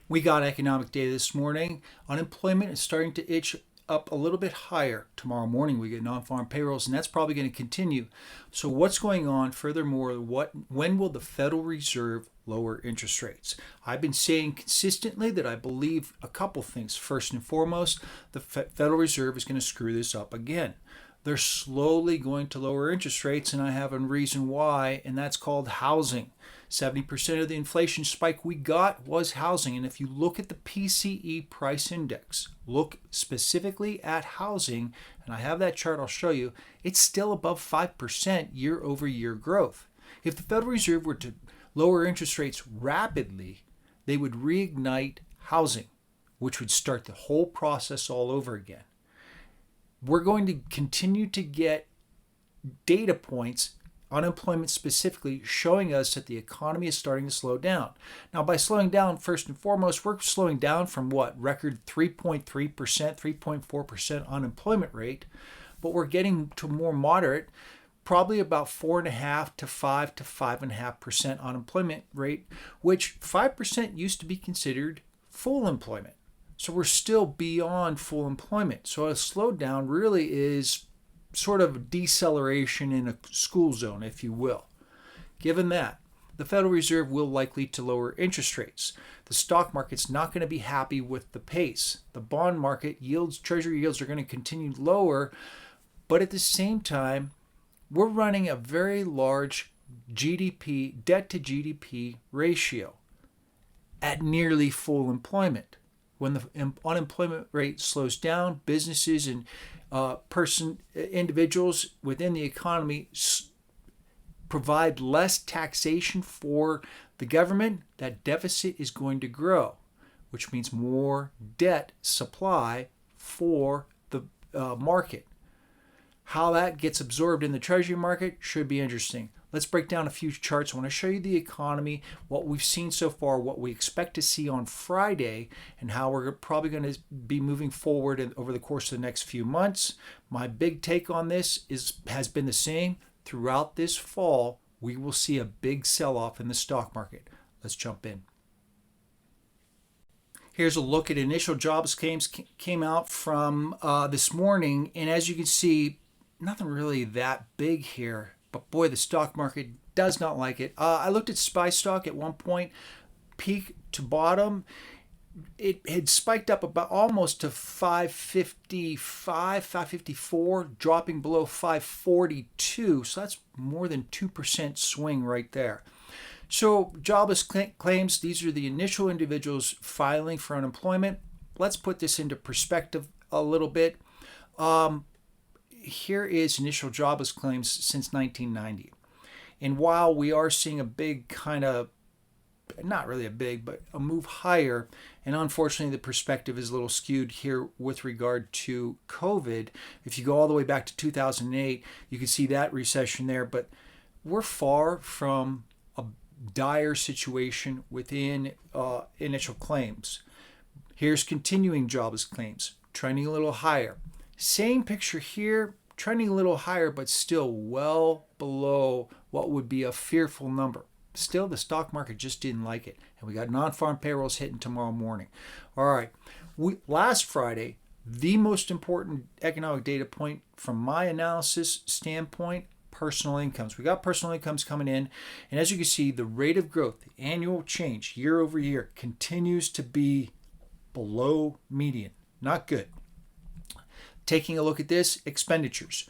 We got economic data this morning. Unemployment is starting to itch up a little bit higher. Tomorrow morning we get non-farm payrolls, and that's probably going to continue. So what's going on? Furthermore, when will the Federal Reserve lower interest rates? I've been saying consistently that I believe a couple things. First and foremost, the Federal Reserve is going to screw this up again. They're slowly going to lower interest rates, and I have a reason why, and that's called housing. 70% of the inflation spike we got was housing. And if you look at the PCE price index, look specifically at housing, and I have that chart I'll show you, it's still above 5% year over year growth. If the Federal Reserve were to lower interest rates rapidly, they would reignite housing, which would start the whole process all over again. We're going to continue to get data points, unemployment specifically, showing us that the economy is starting to slow down. Now, by slowing down, first and foremost, we're slowing down from what? Record 3.3%, 3.4% unemployment rate, but we're getting to more moderate, probably about 4.5 to 5 to 5.5% unemployment rate, which 5% used to be considered full employment. So we're still beyond full employment. So a slowdown really is sort of a deceleration in a school zone, if you will. Given that, the Federal Reserve will likely to lower interest rates. The stock market's not going to be happy with the pace. The bond market yields, treasury yields are going to continue lower, but at the same time, we're running a very large GDP, debt to GDP ratio at nearly full employment. When the unemployment rate slows down, businesses and individuals within the economy provide less taxation for the government, that deficit is going to grow, which means more debt supply for the market. How that gets absorbed in the treasury market should be interesting. Let's break down a few charts. I want to show you the economy, what we've seen so far, what we expect to see on Friday, and how we're probably going to be moving forward over the course of the next few months. My big take on this has been the same. Throughout this fall, we will see a big sell-off in the stock market. Let's jump in. Here's a look at initial jobs claims came out from this morning, and as you can see, nothing really that big here. But boy, the stock market does not like it. I looked at SPY stock at one point, peak to bottom. It had spiked up about almost to 555, 554, dropping below 542. So that's more than 2% swing right there. So jobless claims, these are the initial individuals filing for unemployment. Let's put this into perspective a little bit. Here is initial jobless claims since 1990. And while we are seeing a big kind of, not really a big, but a move higher, and unfortunately the perspective is a little skewed here with regard to COVID. If you go all the way back to 2008, you can see that recession there, but we're far from a dire situation within initial claims. Here's continuing jobless claims, trending a little higher. Same picture here, trending a little higher, but still well below what would be a fearful number. Still, the stock market just didn't like it. And we got non-farm payrolls hitting tomorrow morning. All right. Last Friday, the most important economic data point from my analysis standpoint, personal incomes. We got personal incomes coming in. And as you can see, the rate of growth, the annual change year over year, continues to be below median. Not good. Taking a look at this, expenditures.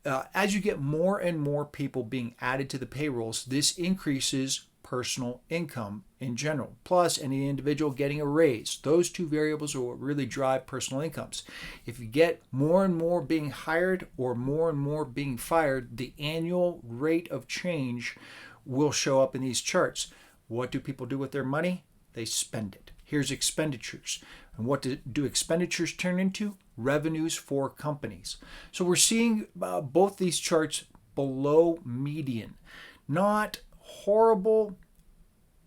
As you get more and more people being added to the payrolls, this increases personal income in general, plus any individual getting a raise. Those two variables are what really drive personal incomes. If you get more and more being hired or more and more being fired, the annual rate of change will show up in these charts. What do people do with their money? They spend it. Here's expenditures. And what do expenditures turn into? Revenues for companies. So we're seeing both these charts below median. Not horrible,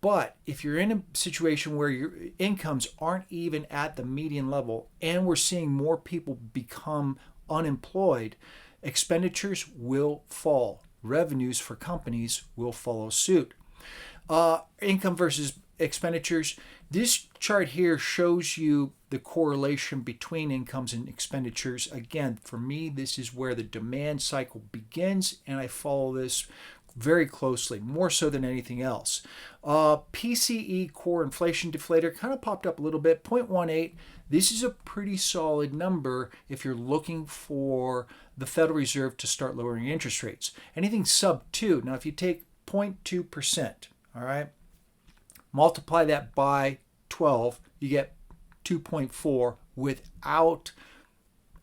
but if you're in a situation where your incomes aren't even at the median level and we're seeing more people become unemployed, expenditures will fall. Revenues for companies will follow suit. Income versus expenditures. This chart here shows you the correlation between incomes and expenditures. Again, for me, this is where the demand cycle begins, and I follow this very closely, more so than anything else. PCE core inflation deflator kind of popped up a little bit, 0.18. This is a pretty solid number if you're looking for the Federal Reserve to start lowering interest rates. Anything sub 2. Now, if you take 0.2%, all right, multiply that by 12, you get 2.4 without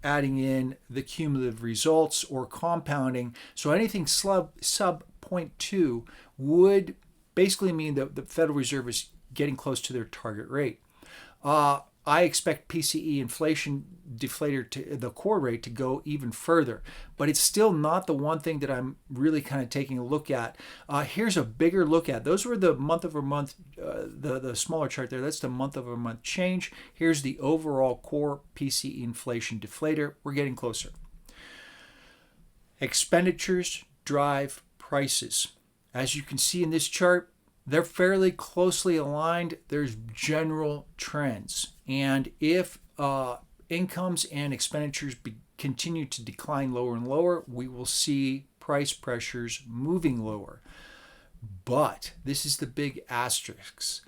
adding in the cumulative results or compounding. So anything sub 0.2 would basically mean that the Federal Reserve is getting close to their target rate. I expect PCE inflation deflator to the core rate to go even further, but it's still not the one thing that I'm really kind of taking a look at. Here's a bigger look at. Those were the month over month, the smaller chart there. That's the month over month change. Here's the overall core PCE inflation deflator. We're getting closer. Expenditures drive prices. As you can see in this chart, they're fairly closely aligned. There's general trends. And if incomes and expenditures continue to decline lower and lower, we will see price pressures moving lower. But this is the big asterisk.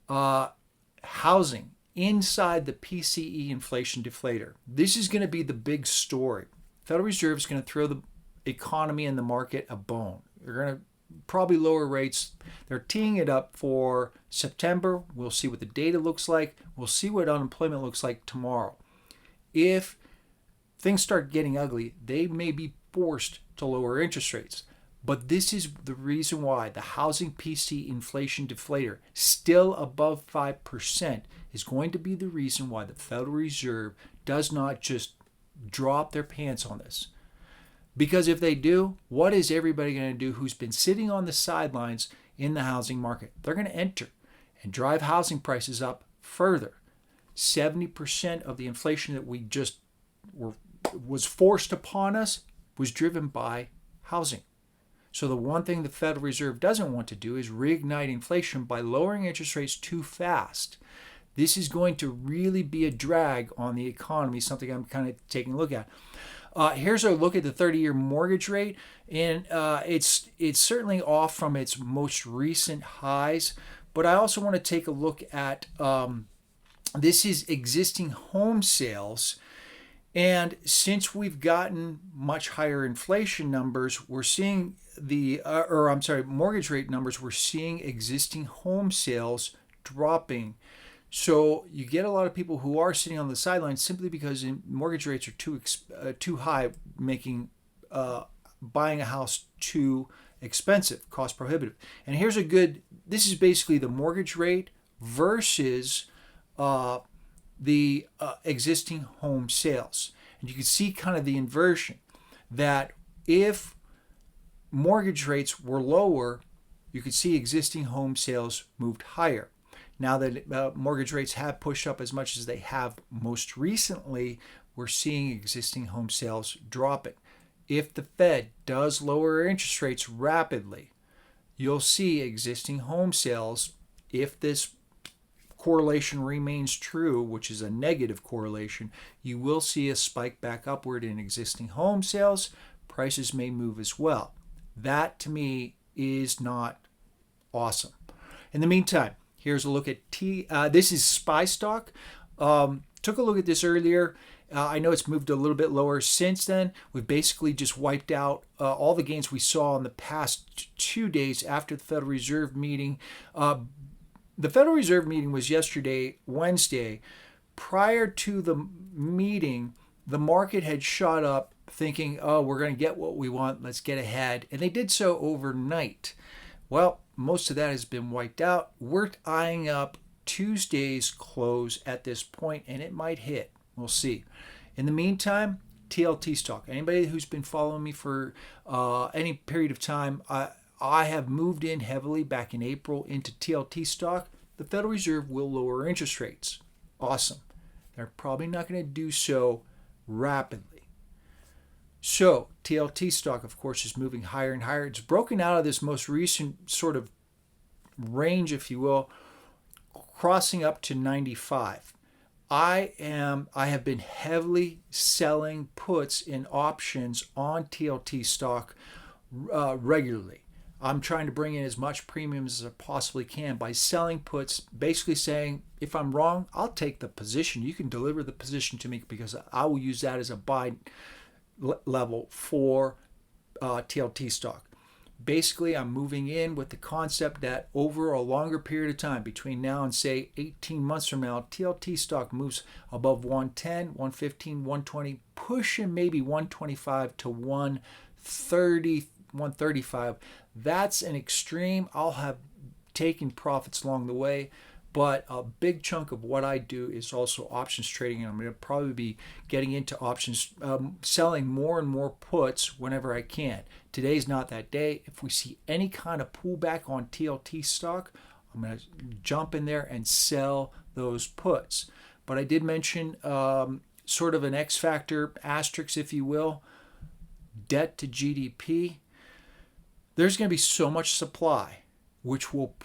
Housing inside the PCE inflation deflator. This is going to be the big story. Federal Reserve is going to throw the economy and the market a bone. They're going to probably lower rates. They're teeing it up for September. We'll see what the data looks like. We'll see what unemployment looks like tomorrow. If things start getting ugly, they may be forced to lower interest rates. But this is the reason why the housing PC inflation deflator, still above 5%, is going to be the reason why the Federal Reserve does not just drop their pants on this. Because if they do, what is everybody going to do who's been sitting on the sidelines in the housing market? They're going to enter and drive housing prices up further. 70% of the inflation that we just was forced upon us was driven by housing. So the one thing the Federal Reserve doesn't want to do is reignite inflation by lowering interest rates too fast. This is going to really be a drag on the economy, something I'm kind of taking a look at. Here's a look at the 30-year mortgage rate, and it's certainly off from its most recent highs. But I also want to take a look at this is existing home sales, and since we've gotten much higher inflation numbers, we're seeing mortgage rate numbers. We're seeing existing home sales dropping. So you get a lot of people who are sitting on the sidelines simply because mortgage rates are too high, making buying a house too expensive, cost prohibitive. And this is basically the mortgage rate versus the existing home sales. And you can see kind of the inversion that if mortgage rates were lower, you could see existing home sales moved higher. Now that mortgage rates have pushed up as much as they have most recently, we're seeing existing home sales dropping. If the Fed does lower interest rates rapidly, you'll see existing home sales, if this correlation remains true, which is a negative correlation, you will see a spike back upward in existing home sales. Prices may move as well. That, to me, is not awesome. In the meantime, here's a look at this is SPY stock. Took a look at this earlier. I know it's moved a little bit lower since then. We've basically just wiped out all the gains we saw in the past 2 days after the Federal Reserve meeting. The Federal Reserve meeting was yesterday, Wednesday. Prior to the meeting, the market had shot up thinking, oh, we're going to get what we want. Let's get ahead. And they did so overnight. Well, most of that has been wiped out. We're eyeing up Tuesday's close at this point, and it might hit. We'll see. In the meantime, TLT stock. Anybody who's been following me for any period of time, I have moved in heavily back in April into TLT stock. The Federal Reserve will lower interest rates. Awesome. They're probably not going to do so rapidly. So TLT stock, of course, is moving higher and higher. It's broken out of this most recent sort of range, if you will, crossing up to 95. I have been heavily selling puts in options on TLT stock regularly. I'm trying to bring in as much premiums as I possibly can by selling puts, basically saying, if I'm wrong, I'll take the position. You can deliver the position to me because I will use that as a buy level for TLT stock. Basically, I'm moving in with the concept that over a longer period of time, between now and say 18 months from now, TLT stock moves above 110, 115, 120, pushing maybe 125 to 130, 135. That's an extreme. I'll have taken profits along the way, but a big chunk of what I do is also options trading, and I'm going to probably be getting into options, selling more and more puts whenever I can. Today's not that day. If we see any kind of pullback on TLT stock, I'm going to jump in there and sell those puts. But I did mention sort of an X factor, asterisk, if you will, debt to GDP. There's going to be so much supply, which will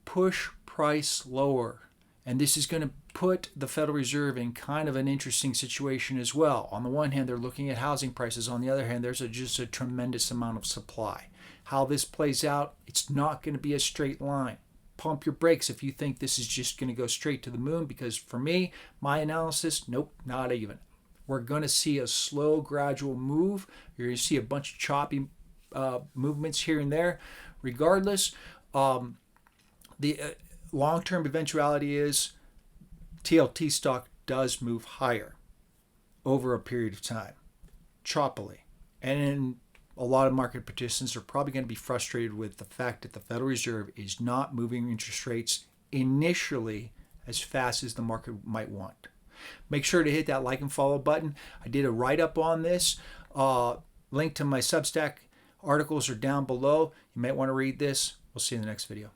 push price lower. And this is going to put the Federal Reserve in kind of an interesting situation as well. On the one hand, they're looking at housing prices. On the other hand, there's just a tremendous amount of supply. How this plays out, it's not going to be a straight line. Pump your brakes if you think this is just going to go straight to the moon, because for me, my analysis, nope, not even. We're going to see a slow, gradual move. You're going to see a bunch of choppy movements here and there. Regardless, the long-term eventuality is TLT stock does move higher over a period of time, choppily. And a lot of market participants are probably going to be frustrated with the fact that the Federal Reserve is not moving interest rates initially as fast as the market might want. Make sure to hit that like and follow button. I did a write-up on this. Link to my Substack articles are down below. You might want to read this. We'll see you in the next video.